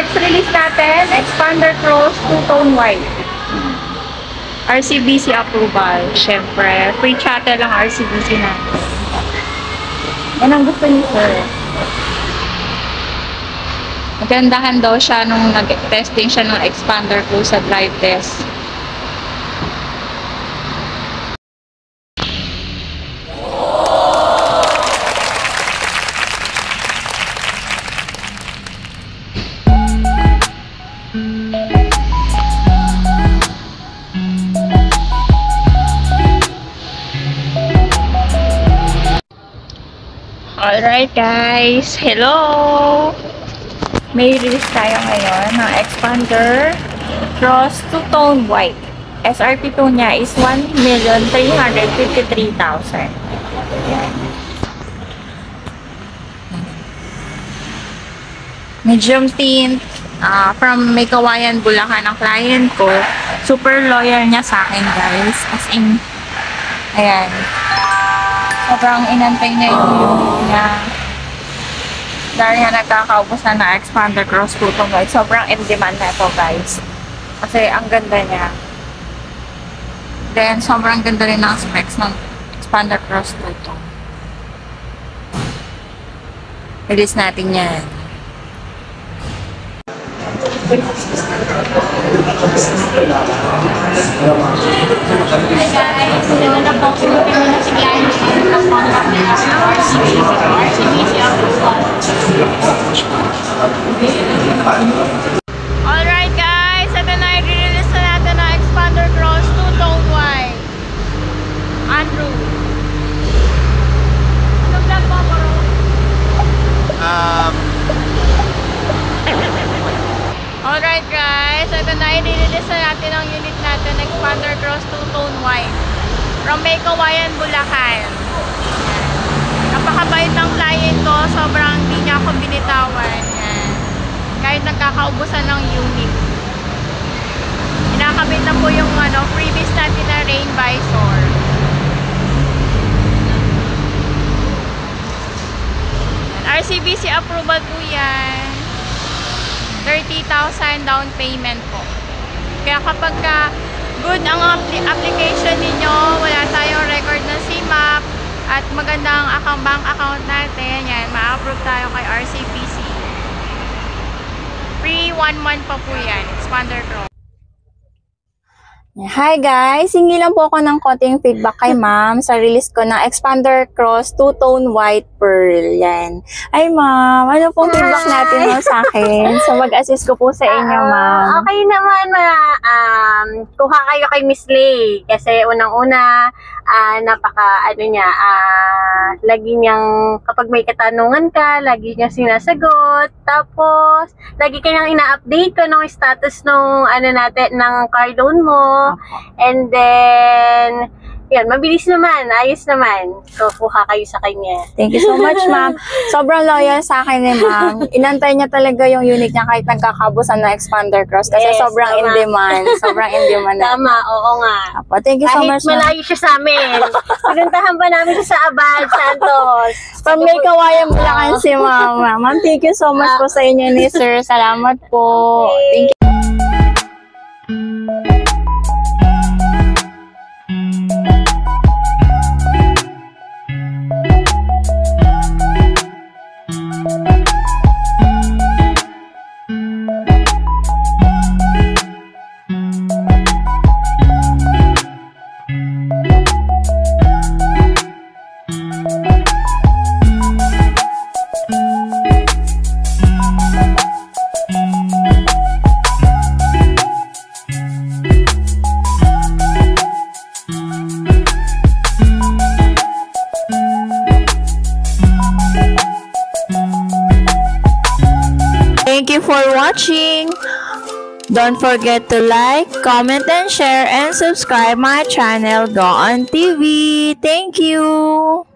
next release natin, Expander Cross two-tone white. RCBC approval. Siyempre, free chattel lang RCBC natin. Yan ang gusto ni sir. Magandahan daw siya nung nag-testing siya ng Expander Cross sa drive test. Alright guys, hello! May release tayo ngayon ng Expander Cross two-tone white. SRP 2 niya is 1,353,000. Medium tint, from May Kawayan, Bulacan ang client ko. Super loyal niya sa akin guys. As in, ayan. Sobrang inantay niya yung unit niya. Dahil nga nagkakaubos na na Expander Cross two-tone white. Sobrang in demand na ito guys. Kasi ang ganda niya. Then, sobrang ganda rin ng specs ng Expander Cross two-tone. Release natin yan. Hi guys, sila na po pinipin na si client ng contact nila sa RCBC approval. Alright guys, ito na i-release na natin ng Expander Cross two-tone white. Andrew. Ano vlog mo, bro? Alright guys, ito na i-release na natin ang unit natin, Expander Cross two-tone white from May Kawayan, Bulacan. Napakabait ng client ko, sobrang hindi niya ako binitawan. Yan. Kahit nagkakaubusan ng unit. Kinakabit na po yung freebies natin na rain visor. RCBC approval po yan. 30,000 down payment po. Kaya kapag good ang application ninyo, wala tayong record ng CMAP, at magandang bank account natin, yan, ma-approve tayo kay RCBC. Free 1 month pa po yan, Expander Cross. Hi guys! Hingi lang po ako ng konting feedback kay ma'am sa release ko ng Expander Cross two-tone white pearl. Yan. Ay ma'am, ano pong feedback natin sa akin? So mag-assist ko po sa inyo ma'am. Okay naman kuha kayo kay Miss Lay. Kasi unang-una, lagi niyang, kapag may katanungan ka, lagi niya sinasagot. Tapos, lagi kanyang ina-update ko ng status ng ng car loan mo. And then, yan, mabilis naman, ayos naman. So, kuha kayo sa kanya. Thank you so much, ma'am. Sobrang loyal sa akin ni ma'am. Inantay niya talaga yung unit niya kahit nagkakabusan ng Expander Cross. Kasi yes, sobrang in demand. Sobrang in demand. Tama, oo nga. Apo, thank you so much, ma'am. Kahit malayo siya sa amin. Pinuntahan pa namin siya sa Abad, Santos. From May Kawayan, Bulacan si ma'am. Ma'am, thank you so much po sa inyo ni sir. Salamat po. Okay. Thank you. Thank you for watching. Don't forget to like, comment, and share, and subscribe my channel, Go On TV. Thank you.